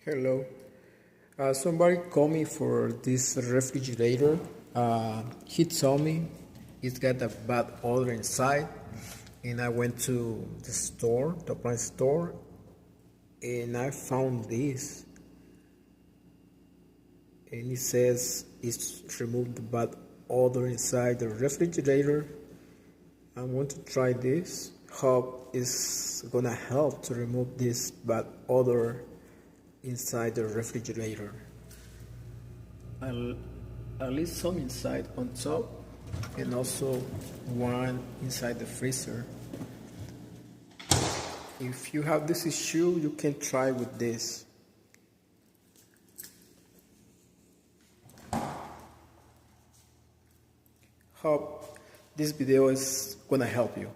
Hello. Somebody called me for this refrigerator. He told me it's got a bad odor inside, and I went to the store, the appliance store, and I found this. And it says it's removed the bad odor inside the refrigerator. I want to try this. Hope it's gonna help to remove this bad odor inside the refrigerator. I'll leave some inside on top and also one inside the freezer. If you have this issue, you can try with this. Hope this video is gonna help you.